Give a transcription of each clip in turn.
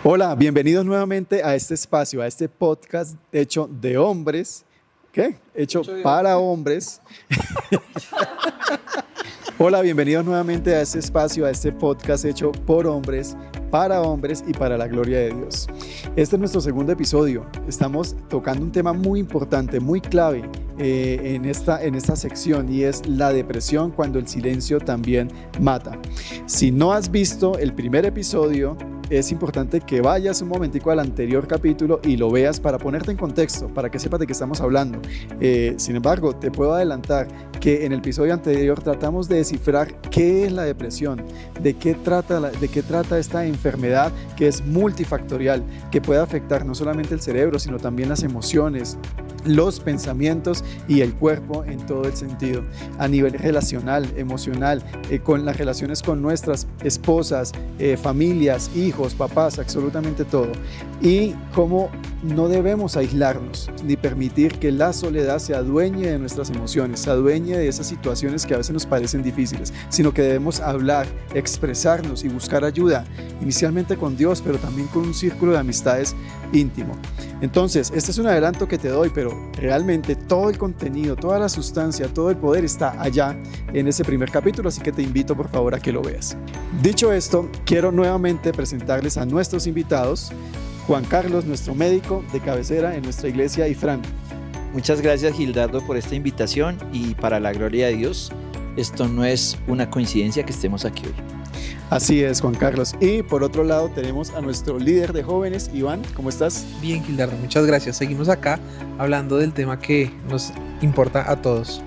Hola, bienvenidos nuevamente a este espacio, a este podcast hecho de hombres. ¿Qué? Hecho para hombres. Hola, bienvenidos nuevamente a este espacio, a este podcast hecho por hombres, para hombres y para la gloria de Dios. Este es nuestro segundo episodio. Estamos tocando un tema muy importante, muy clave en esta sección, y es la depresión cuando el silencio también mata. Si no has visto el primer episodio, es importante que vayas un momentico al anterior capítulo y lo veas para ponerte en contexto, para que sepas de qué estamos hablando. Sin embargo, te puedo adelantar que en el episodio anterior tratamos de descifrar qué es la depresión, de qué trata esta enfermedad que es multifactorial, que puede afectar no solamente el cerebro, sino también las emociones, los pensamientos y el cuerpo en todo el sentido, a nivel relacional, emocional, con las relaciones con nuestras esposas, familias, hijos, papás, absolutamente todo. Y cómo no debemos aislarnos ni permitir que la soledad se adueñe de nuestras emociones, se adueñe de esas situaciones que a veces nos parecen difíciles, sino que debemos hablar, expresarnos y buscar ayuda, inicialmente con Dios, pero también con un círculo de amistades íntimo. Entonces, este es un adelanto que te doy, pero realmente todo el contenido, toda la sustancia, todo el poder está allá en ese primer capítulo, así que te invito por favor a que lo veas. Dicho esto, quiero nuevamente presentarles a nuestros invitados, Juan Carlos, nuestro médico de cabecera en nuestra iglesia, y Fran. Muchas gracias, Gildardo, por esta invitación, y para la gloria de Dios, esto no es una coincidencia que estemos aquí hoy. Así es, Juan Carlos. Y por otro lado tenemos a nuestro líder de jóvenes, Iván. ¿Cómo estás? Bien, Gildardo, muchas gracias. Seguimos acá hablando del tema que nos importa a todos.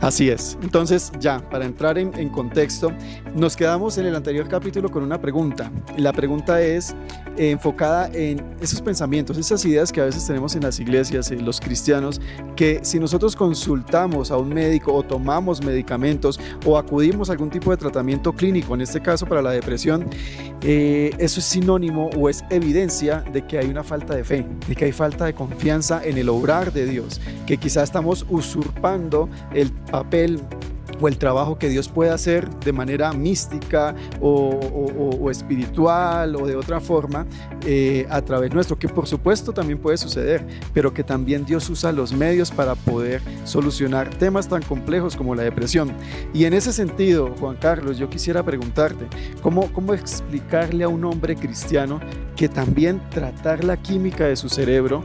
Así es. Entonces, ya, para entrar en contexto, nos quedamos en el anterior capítulo con una pregunta. La pregunta es enfocada en esos pensamientos, esas ideas que a veces tenemos en las iglesias, en los cristianos, que si nosotros consultamos a un médico o tomamos medicamentos o acudimos a algún tipo de tratamiento clínico, en este caso para la depresión, eso es sinónimo o es evidencia de que hay una falta de fe, de que hay falta de confianza en el obrar de Dios, que quizás estamos usurpando el papel o el trabajo que Dios puede hacer de manera mística o espiritual o de otra forma a través nuestro, que por supuesto también puede suceder, pero que también Dios usa los medios para poder solucionar temas tan complejos como la depresión. Y en ese sentido, Juan Carlos, yo quisiera preguntarte, ¿cómo explicarle a un hombre cristiano que también tratar la química de su cerebro,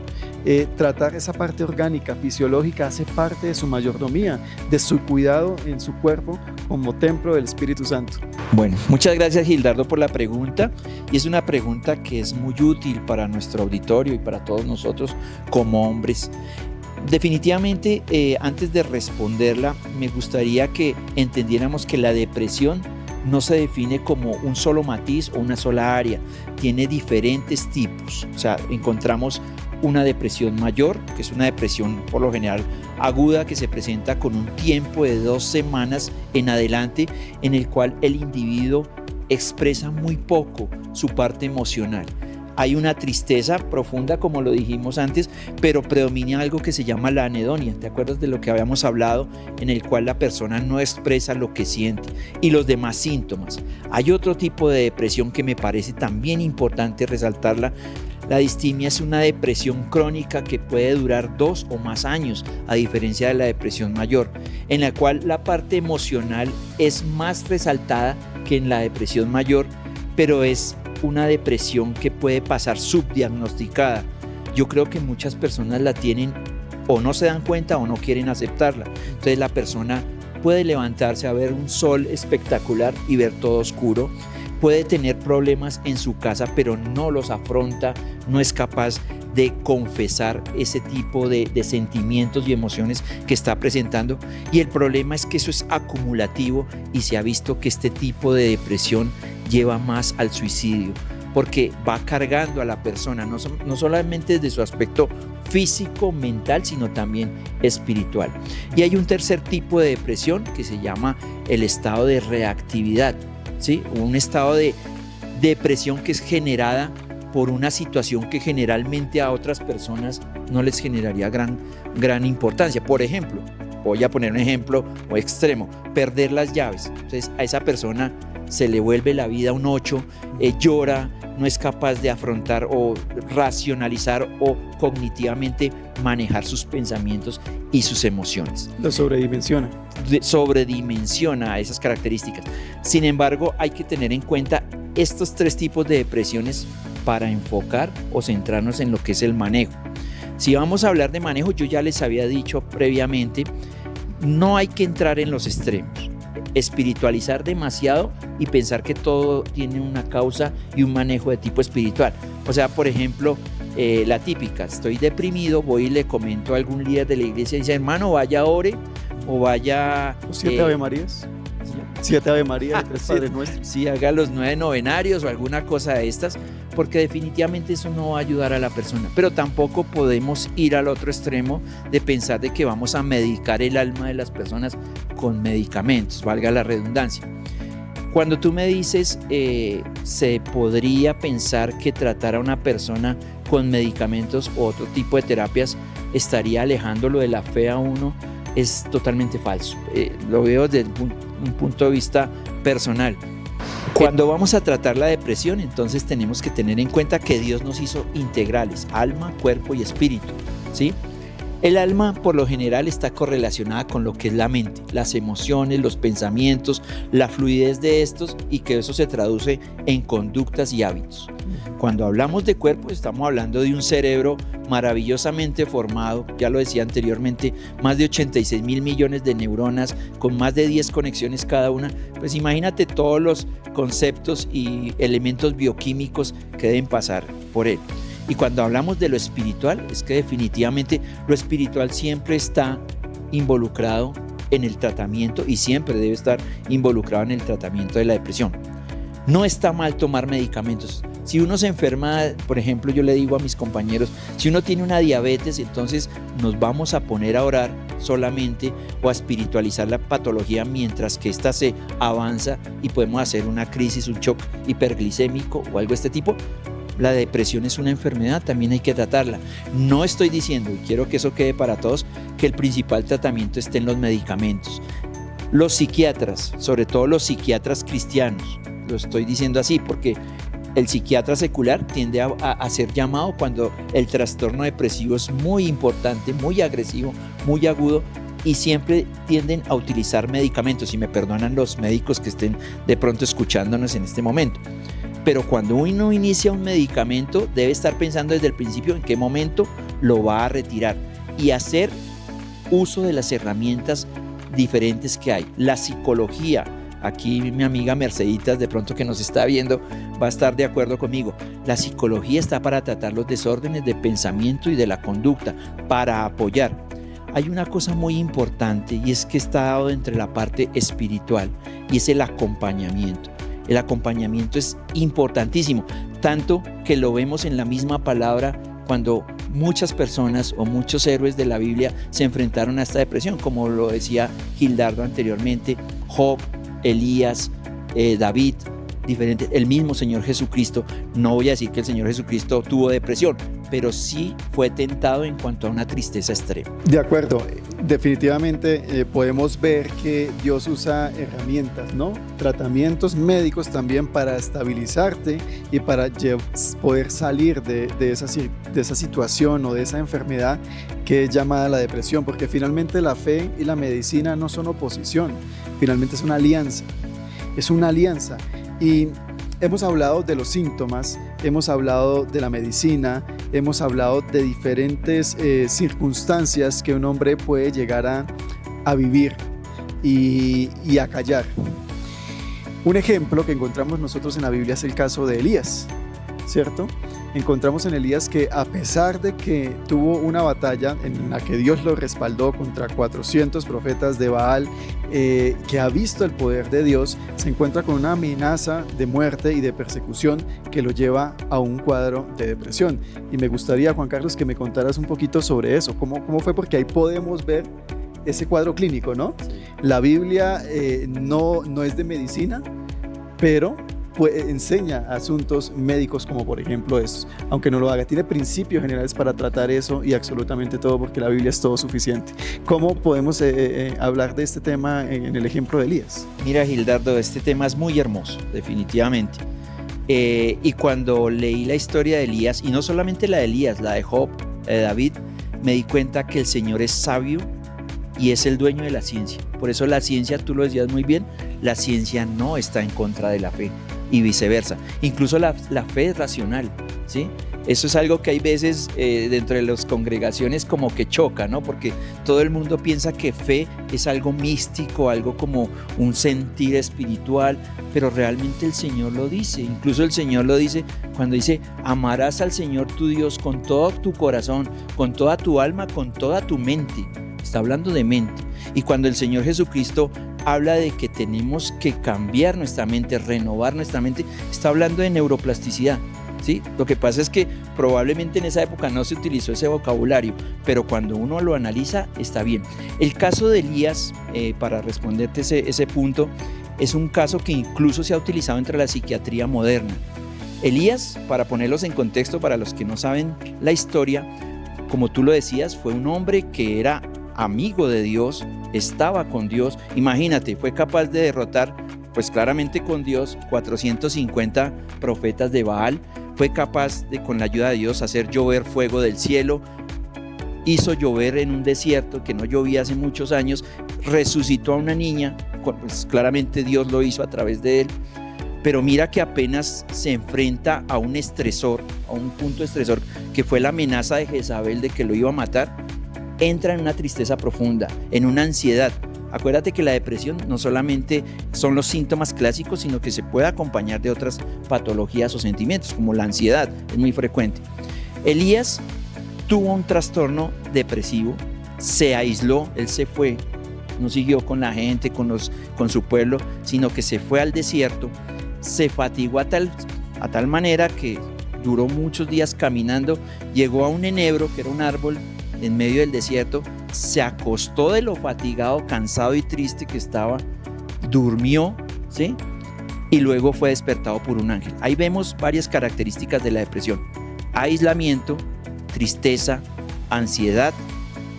tratar esa parte orgánica, fisiológica, hace parte de su mayordomía, de su cuidado en su cuerpo como templo del Espíritu Santo? Bueno, muchas gracias, Gildardo, por la pregunta, y es una pregunta que es muy útil para nuestro auditorio y para todos nosotros como hombres. Definitivamente, antes de responderla, me gustaría que entendiéramos que la depresión no se define como un solo matiz o una sola área, tiene diferentes tipos. O sea, encontramos una depresión mayor, que es una depresión por lo general aguda, que se presenta con un tiempo de 2 semanas en adelante, en el cual el individuo expresa muy poco su parte emocional. Hay una tristeza profunda, como lo dijimos antes, pero predomina algo que se llama la anedonia. ¿Te acuerdas de lo que habíamos hablado? En el cual la persona no expresa lo que siente y los demás síntomas. Hay otro tipo de depresión que me parece también importante resaltarla. La distimia es una depresión crónica que puede durar 2 o más años, a diferencia de la depresión mayor, en la cual la parte emocional es más resaltada que en la depresión mayor, pero es una depresión que puede pasar subdiagnosticada. Yo creo que muchas personas la tienen o no se dan cuenta o no quieren aceptarla. Entonces la persona puede levantarse a ver un sol espectacular y ver todo oscuro. Puede tener problemas en su casa, pero no los afronta, no es capaz de confesar ese tipo de sentimientos y emociones que está presentando. Y el problema es que eso es acumulativo y se ha visto que este tipo de depresión lleva más al suicidio, porque va cargando a la persona, no solamente desde su aspecto físico, mental, sino también espiritual. Y hay un tercer tipo de depresión que se llama el estado de reactividad, ¿sí? Un estado de depresión que es generada por una situación que generalmente a otras personas no les generaría gran importancia. Por ejemplo, voy a poner un ejemplo extremo, perder las llaves. Entonces a esa persona se le vuelve la vida un 8, llora, no es capaz de afrontar o racionalizar o cognitivamente manejar sus pensamientos y sus emociones. Lo sobredimensiona. Sobredimensiona esas características. Sin embargo, hay que tener en cuenta estos 3 tipos de depresiones para enfocar o centrarnos en lo que es el manejo. Si vamos a hablar de manejo, yo ya les había dicho previamente, no hay que entrar en los extremos, espiritualizar demasiado y pensar que todo tiene una causa y un manejo de tipo espiritual. O sea, por ejemplo, la típica, estoy deprimido, voy y le comento a algún líder de la iglesia y dice, hermano, vaya ore o vaya... 7 Ave Marías. 7 Ave María, 3 Padres Nuestros. Sí, haga los 9 novenarios o alguna cosa de estas, porque definitivamente eso no va a ayudar a la persona. Pero tampoco podemos ir al otro extremo de pensar de que vamos a medicar el alma de las personas con medicamentos, valga la redundancia. Cuando tú me dices, se podría pensar que tratar a una persona con medicamentos o otro tipo de terapias estaría alejándolo de la fe a uno, es totalmente falso. Lo veo desde un punto de vista personal. Cuando vamos a tratar la depresión, entonces tenemos que tener en cuenta que Dios nos hizo integrales, alma, cuerpo y espíritu, ¿sí? El alma por lo general está correlacionada con lo que es la mente, las emociones, los pensamientos, la fluidez de estos y que eso se traduce en conductas y hábitos. Cuando hablamos de cuerpo estamos hablando de un cerebro maravillosamente formado, ya lo decía anteriormente, más de 86 mil millones de neuronas con más de 10 conexiones cada una. Pues imagínate todos los conceptos y elementos bioquímicos que deben pasar por él. Y cuando hablamos de lo espiritual, es que definitivamente lo espiritual siempre está involucrado en el tratamiento y siempre debe estar involucrado en el tratamiento de la depresión. No está mal tomar medicamentos. Si uno se enferma, por ejemplo, yo le digo a mis compañeros, si uno tiene una diabetes, entonces nos vamos a poner a orar solamente o a espiritualizar la patología mientras que ésta se avanza y podemos hacer una crisis, un shock hiperglicémico o algo de este tipo. La depresión es una enfermedad, también hay que tratarla. No estoy diciendo, y quiero que eso quede para todos, que el principal tratamiento esté en los medicamentos. Los psiquiatras, sobre todo los psiquiatras cristianos, lo estoy diciendo así porque el psiquiatra secular tiende a ser llamado cuando el trastorno depresivo es muy importante, muy agresivo, muy agudo y siempre tienden a utilizar medicamentos, y me perdonan los médicos que estén de pronto escuchándonos en este momento. Pero cuando uno inicia un medicamento debe estar pensando desde el principio en qué momento lo va a retirar y hacer uso de las herramientas diferentes que hay. La psicología, aquí mi amiga Merceditas de pronto que nos está viendo va a estar de acuerdo conmigo. La psicología está para tratar los desórdenes de pensamiento y de la conducta, para apoyar. Hay una cosa muy importante y es que está dado entre la parte espiritual y es el acompañamiento. El acompañamiento es importantísimo, tanto que lo vemos en la misma palabra cuando muchas personas o muchos héroes de la Biblia se enfrentaron a esta depresión, como lo decía Gildardo anteriormente, Job, Elías, David, diferentes, el mismo Señor Jesucristo. No voy a decir que el Señor Jesucristo tuvo depresión, pero sí fue tentado en cuanto a una tristeza extrema. De acuerdo, definitivamente podemos ver que Dios usa herramientas, ¿no? Tratamientos médicos también para estabilizarte y para poder salir de esa situación o de esa enfermedad que es llamada la depresión, porque finalmente la fe y la medicina no son oposición, finalmente es una alianza, y hemos hablado de los síntomas, hemos hablado de la medicina, hemos hablado de diferentes circunstancias que un hombre puede llegar a vivir y a callar. Un ejemplo que encontramos nosotros en la Biblia es el caso de Elías, ¿cierto? Encontramos en Elías que a pesar de que tuvo una batalla en la que Dios lo respaldó contra 400 profetas de Baal, que ha visto el poder de Dios, se encuentra con una amenaza de muerte y de persecución que lo lleva a un cuadro de depresión. Y me gustaría, Juan Carlos, que me contaras un poquito sobre eso, cómo fue, porque ahí podemos ver ese cuadro clínico, ¿no? La Biblia no es de medicina, pero enseña asuntos médicos como por ejemplo estos, aunque no lo haga, tiene principios generales para tratar eso y absolutamente todo, porque la Biblia es todo suficiente. ¿Cómo podemos hablar de este tema en el ejemplo de Elías? Mira, Gildardo, este tema es muy hermoso, definitivamente. Y cuando leí la historia de Elías, y no solamente la de Elías, la de Job, la de David, me di cuenta que el Señor es sabio y es el dueño de la ciencia. Por eso la ciencia, tú lo decías muy bien, la ciencia no está en contra de la fe y viceversa. Incluso la fe es racional, ¿sí? Eso es algo que hay veces dentro de las congregaciones como que choca, ¿no? Porque todo el mundo piensa que fe es algo místico, algo como un sentir espiritual, pero realmente el Señor lo dice. Incluso el Señor lo dice cuando dice: amarás al Señor tu Dios con todo tu corazón, con toda tu alma, con toda tu mente. Está hablando de mente. Y cuando el Señor Jesucristo habla de que tenemos que cambiar nuestra mente, renovar nuestra mente, está hablando de neuroplasticidad. ¿Sí? Lo que pasa es que probablemente en esa época no se utilizó ese vocabulario, pero cuando uno lo analiza está bien. El caso de Elías, para responderte ese punto, es un caso que incluso se ha utilizado entre la psiquiatría moderna. Elías, para ponerlos en contexto para los que no saben la historia, como tú lo decías, fue un hombre que era amigo de Dios, estaba con Dios. Imagínate, fue capaz de derrotar, pues claramente con Dios, 450 profetas de Baal. Fue capaz de, con la ayuda de Dios, hacer llover fuego del cielo. Hizo llover en un desierto que no llovía hace muchos años. Resucitó a una niña, pues claramente Dios lo hizo a través de él. Pero mira que apenas se enfrenta a un estresor, a un punto estresor, que fue la amenaza de Jezabel de que lo iba a matar, entra en una tristeza profunda, en una ansiedad. Acuérdate que la depresión no solamente son los síntomas clásicos, sino que se puede acompañar de otras patologías o sentimientos, como la ansiedad, es muy frecuente. Elías tuvo un trastorno depresivo, se aisló, él se fue, no siguió con la gente, con su pueblo, sino que se fue al desierto, se fatigó a tal manera que duró muchos días caminando, llegó a un enebro, que era un árbol en medio del desierto, se acostó de lo fatigado, cansado y triste que estaba, durmió, ¿sí? Y luego fue despertado por un ángel. Ahí vemos varias características de la depresión: aislamiento, tristeza, ansiedad,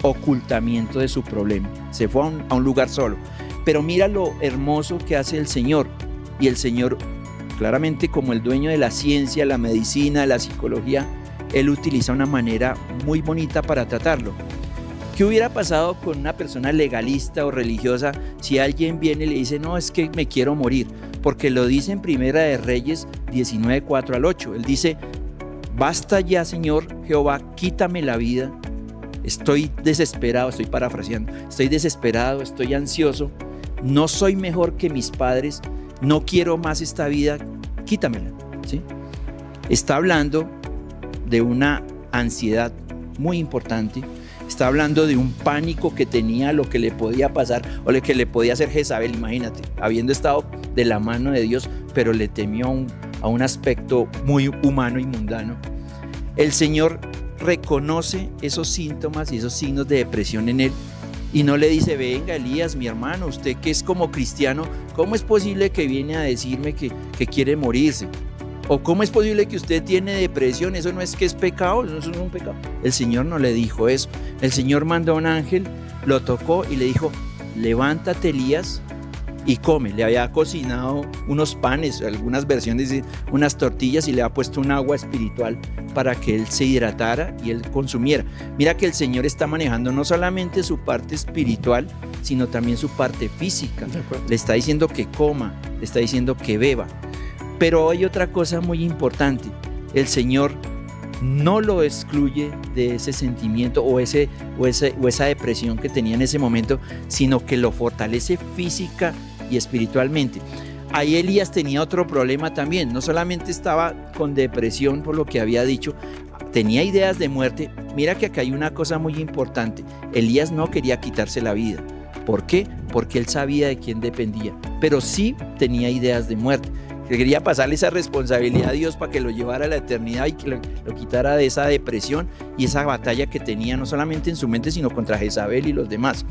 ocultamiento de su problema. Se fue a un lugar solo. Pero mira lo hermoso que hace el Señor. Y el Señor, claramente como el dueño de la ciencia, la medicina, la psicología, Él utiliza una manera muy bonita para tratarlo. ¿Qué hubiera pasado con una persona legalista o religiosa si alguien viene y le dice: no, es que me quiero morir? Porque lo dice en Primera de Reyes 19, 4 al 8. Él dice: basta ya, Señor Jehová, quítame la vida. Estoy desesperado, estoy parafraseando. Estoy desesperado, estoy ansioso. No soy mejor que mis padres. No quiero más esta vida, quítamela, ¿sí? Está hablando de una ansiedad muy importante. Está hablando de un pánico que tenía a lo que le podía pasar o lo que le podía hacer Jezabel. Imagínate, habiendo estado de la mano de Dios, pero le temió a un aspecto muy humano y mundano. El Señor reconoce esos síntomas y esos signos de depresión en él y no le dice: venga, Elías, mi hermano, usted que es como cristiano, ¿cómo es posible que viene a decirme que quiere morirse? ¿O cómo es posible que usted tiene depresión? Eso no es que es pecado, eso no es un pecado. El Señor no le dijo eso. El Señor mandó a un ángel, lo tocó y le dijo: levántate, Elías, y come. Le había cocinado unos panes, algunas versiones dicen unas tortillas, y le había puesto un agua espiritual para que él se hidratara y él consumiera. Mira que el Señor está manejando no solamente su parte espiritual, sino también su parte física. Le está diciendo que coma, le está diciendo que beba. Pero hay otra cosa muy importante: el Señor no lo excluye de ese sentimiento o esa depresión que tenía en ese momento, sino que lo fortalece física y espiritualmente. Ahí Elías tenía otro problema también. No solamente estaba con depresión por lo que había dicho, tenía ideas de muerte. Mira que acá hay una cosa muy importante: Elías no quería quitarse la vida. ¿Por qué? Porque él sabía de quién dependía, pero sí tenía ideas de muerte. Quería pasarle esa responsabilidad a Dios para que lo llevara a la eternidad y que lo quitara de esa depresión y esa batalla que tenía no solamente en su mente, sino contra Jezabel y los demás.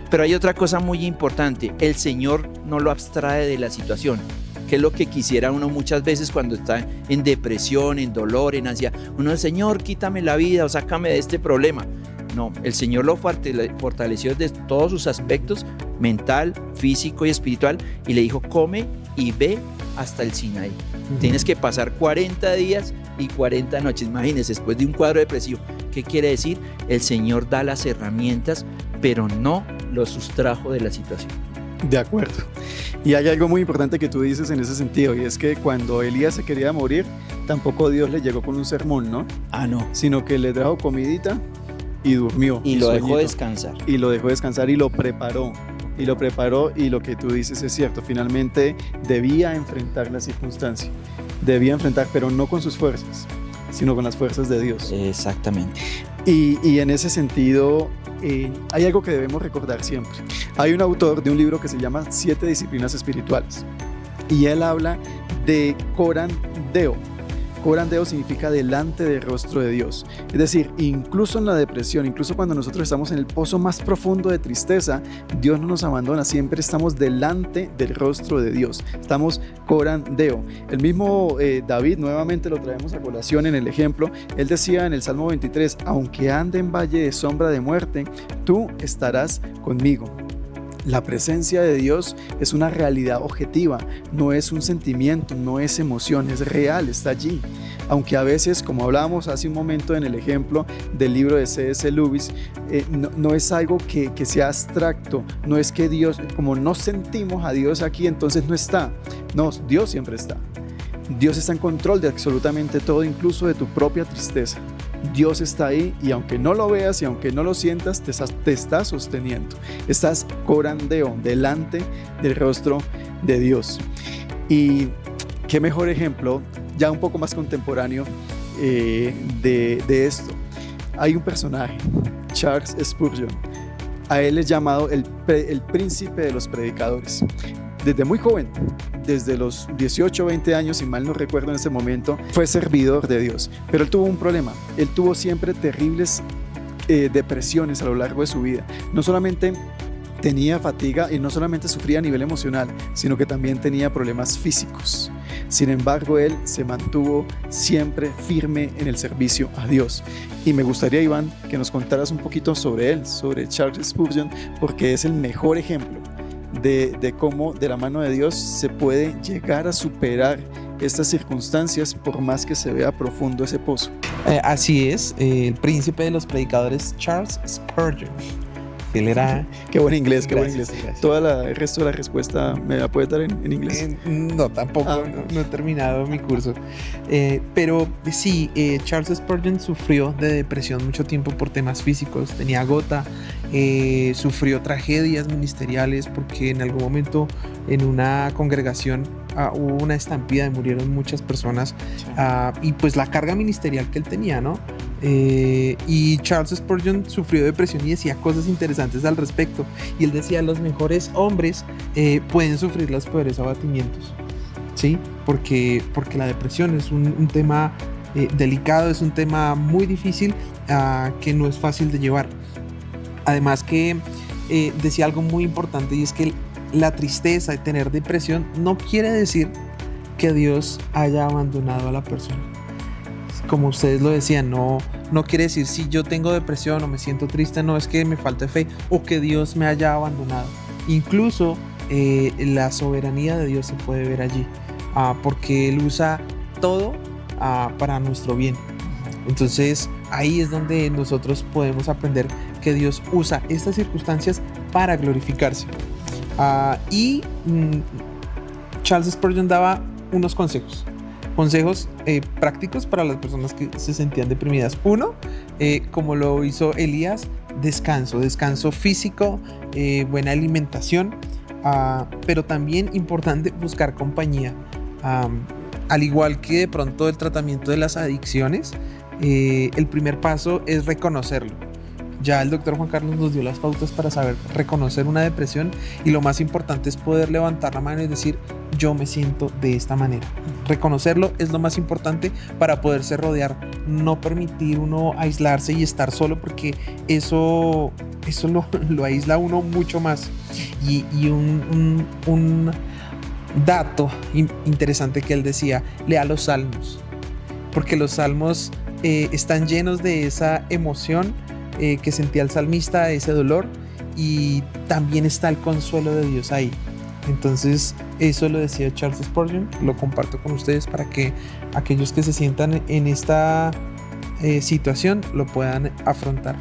Pero hay otra cosa muy importante: el Señor no lo abstrae de la situación, que es lo que quisiera uno muchas veces cuando está en depresión, en dolor, en ansiedad. Uno dice: Señor, quítame la vida o sácame de este problema. No, el Señor lo fortaleció desde todos sus aspectos, mental, físico y espiritual, y le dijo: come y ve hasta el Sinaí. Tienes que pasar 40 días y 40 noches. Imagínense, después de un cuadro depresivo. ¿Qué quiere decir? El Señor da las herramientas, pero no lo sustrajo de la situación. De acuerdo. Y hay algo muy importante que tú dices en ese sentido, y es que cuando Elías se quería morir, tampoco Dios le llegó con un sermón, ¿no? No. Sino que le trajo comidita y durmió. Y lo sueñito. dejó descansar. Y lo dejó descansar y lo preparó. Y lo que tú dices es cierto. Finalmente debía enfrentar la circunstancia. Debía enfrentar, pero no con sus fuerzas, sino con las fuerzas de Dios. Exactamente. Y en ese sentido, hay algo que debemos recordar siempre. Hay un autor de un libro que se llama 7 disciplinas espirituales. Y él habla de corandeo. Corandeo significa delante del rostro de Dios. Es decir, incluso en la depresión, incluso cuando nosotros estamos en el pozo más profundo de tristeza, Dios no nos abandona, siempre estamos delante del rostro de Dios. Estamos corandeo. El mismo David, nuevamente lo traemos a colación en el ejemplo, él decía en el Salmo 23, aunque ande en valle de sombra de muerte, tú estarás conmigo. La presencia de Dios es una realidad objetiva, no es un sentimiento, no es emoción, es real, está allí. Aunque a veces, como hablábamos hace un momento en el ejemplo del libro de C.S. Lewis, no es algo que sea abstracto, no es que Dios, como no sentimos a Dios aquí, entonces no está. No, Dios siempre está. Dios está en control de absolutamente todo, incluso de tu propia tristeza. Dios está ahí y aunque no lo veas y aunque no lo sientas, te está sosteniendo. Estás corandeo, delante del rostro de Dios. Y qué mejor ejemplo, ya un poco más contemporáneo de esto. Hay un personaje, Charles Spurgeon. A él es llamado el príncipe de los predicadores. Desde muy joven, desde los 18 o 20 años, si mal no recuerdo en ese momento, fue servidor de Dios. Pero él tuvo un problema. Él tuvo siempre terribles depresiones a lo largo de su vida. No solamente tenía fatiga y no solamente sufría a nivel emocional, sino que también tenía problemas físicos. Sin embargo, él se mantuvo siempre firme en el servicio a Dios. Y me gustaría, Iván, que nos contaras un poquito sobre él, sobre Charles Spurgeon, porque es el mejor ejemplo de cómo de la mano de Dios se puede llegar a superar estas circunstancias por más que se vea profundo ese pozo. Así es, el príncipe de los predicadores, Charles Spurgeon. Él era... Qué buen inglés, qué Gracias, buen inglés. gracias. El resto de la respuesta me la puedes dar en inglés. No, tampoco, no he terminado mi curso. Pero sí, Charles Spurgeon sufrió de depresión mucho tiempo por temas físicos, tenía gota, sufrió tragedias ministeriales porque en algún momento en una congregación hubo una estampida y murieron muchas personas, sí. Y pues la carga ministerial que él tenía, ¿no? Y Charles Spurgeon sufrió depresión y decía cosas interesantes al respecto, y él decía los mejores hombres pueden sufrir los peores abatimientos, ¿sí? Porque la depresión es un tema delicado, es un tema muy difícil, que no es fácil de llevar. Además que decía algo muy importante, y es que la tristeza y tener depresión no quiere decir que Dios haya abandonado a la persona. Como ustedes lo decían, no quiere decir si yo tengo depresión o me siento triste, no es que me falte fe o que Dios me haya abandonado. Incluso la soberanía de Dios se puede ver allí, porque Él usa todo para nuestro bien. Entonces ahí es donde nosotros podemos aprender que Dios usa estas circunstancias para glorificarse. Charles Spurgeon daba unos consejos prácticos para las personas que se sentían deprimidas. Uno, como lo hizo Elías, descanso físico, buena alimentación, pero también importante buscar compañía. Al igual que de pronto el tratamiento de las adicciones, el primer paso es reconocerlo. Ya el doctor Juan Carlos nos dio las pautas para saber reconocer una depresión, y lo más importante es poder levantar la mano y decir yo me siento de esta manera. Reconocerlo es lo más importante para poderse rodear, no permitir uno aislarse y estar solo, porque eso lo aísla a uno mucho más. Y un dato interesante que él decía: lea los salmos, porque los salmos están llenos de esa emoción que sentía el salmista, ese dolor, y también está el consuelo de Dios ahí. Entonces Eso lo decía Charles Spurgeon, lo comparto con ustedes para que aquellos que se sientan en esta situación lo puedan afrontar.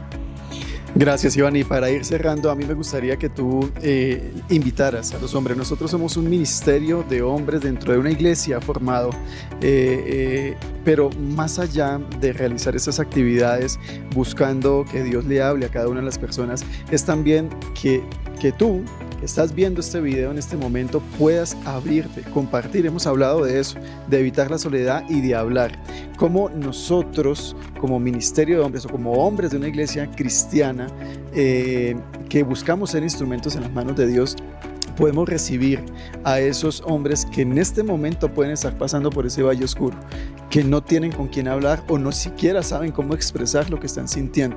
Gracias, Iván. Y para ir cerrando, a mí me gustaría que tú invitaras a los hombres. Nosotros somos un ministerio de hombres dentro de una iglesia formado, pero más allá de realizar esas actividades buscando que Dios le hable a cada una de las personas, es también que tú estás viendo este video en este momento puedas abrirte, compartir. Hemos hablado de eso, de evitar la soledad y de hablar. Cómo nosotros, como ministerio de hombres o como hombres de una iglesia cristiana que buscamos ser instrumentos en las manos de Dios, podemos recibir a esos hombres que en este momento pueden estar pasando por ese valle oscuro, que no tienen con quién hablar o no siquiera saben cómo expresar lo que están sintiendo.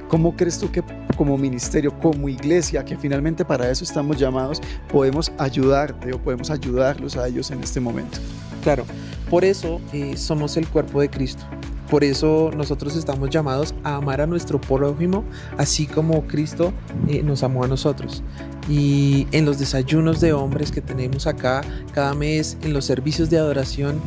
¿Cómo crees tú que como ministerio, como iglesia, que finalmente para eso estamos llamados, podemos ayudarte o podemos ayudarlos a ellos en este momento? Claro, por eso somos el cuerpo de Cristo. Por eso nosotros estamos llamados a amar a nuestro prójimo, así como Cristo nos amó a nosotros. Y en los desayunos de hombres que tenemos acá cada mes, en los servicios de adoración,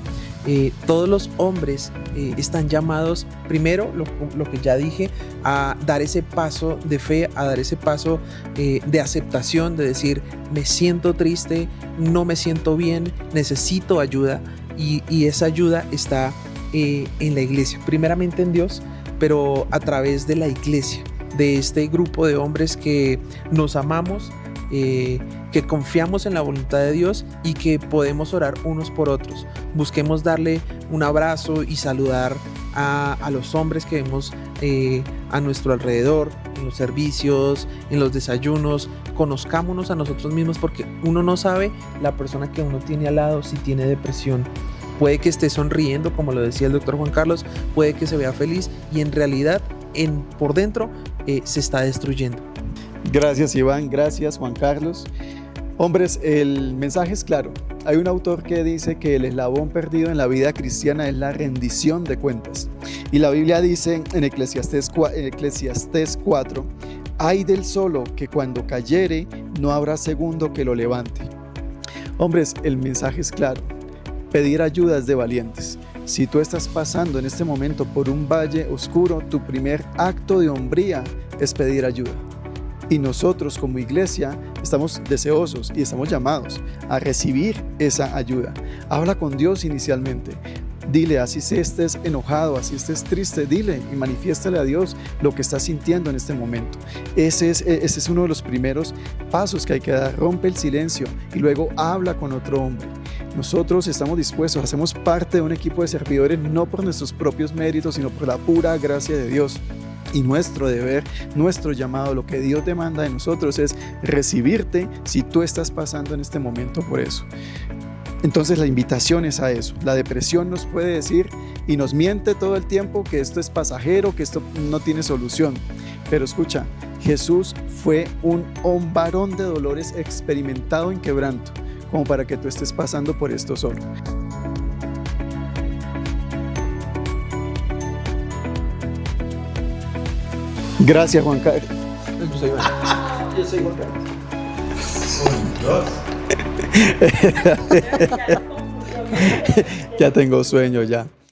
todos los hombres están llamados, primero, lo que ya dije, a dar ese paso de fe, a dar ese paso de aceptación, de decir, me siento triste, no me siento bien, necesito ayuda, y esa ayuda está en la iglesia, primeramente en Dios, pero a través de la iglesia, de este grupo de hombres que nos amamos, que confiamos en la voluntad de Dios y que podemos orar unos por otros. Busquemos darle un abrazo y saludar a los hombres que vemos a nuestro alrededor, en los servicios, en los desayunos. Conozcámonos a nosotros mismos, porque uno no sabe la persona que uno tiene al lado si tiene depresión. Puede que esté sonriendo, como lo decía el doctor Juan Carlos, puede que se vea feliz y en realidad por dentro se está destruyendo. Gracias, Iván, gracias, Juan Carlos. Hombres, el mensaje es claro. Hay un autor que dice que el eslabón perdido en la vida cristiana es la rendición de cuentas. Y la Biblia dice en Eclesiastés 4, ay del solo que cuando cayere no habrá segundo que lo levante. Hombres, el mensaje es claro. Pedir ayuda es de valientes. Si tú estás pasando en este momento por un valle oscuro, tu primer acto de hombría es pedir ayuda. Y nosotros como iglesia estamos deseosos y estamos llamados a recibir esa ayuda. Habla con Dios inicialmente. Dile, así estés enojado, así estés triste, dile y manifiéstale a Dios lo que estás sintiendo en este momento. Ese es uno de los primeros pasos que hay que dar. Rompe el silencio y luego habla con otro hombre. Nosotros estamos dispuestos, hacemos parte de un equipo de servidores no por nuestros propios méritos, sino por la pura gracia de Dios. Y nuestro deber, nuestro llamado, lo que Dios demanda de nosotros es recibirte si tú estás pasando en este momento por eso. Entonces la invitación es a eso. La depresión nos puede decir y nos miente todo el tiempo que esto es pasajero, que esto no tiene solución. Pero escucha, Jesús fue un varón de dolores experimentado en quebranto, como para que tú estés pasando por esto solo. Gracias, Juan Carlos. Yo soy Iván. Yo soy Juan Carlos. Ya tengo sueño ya.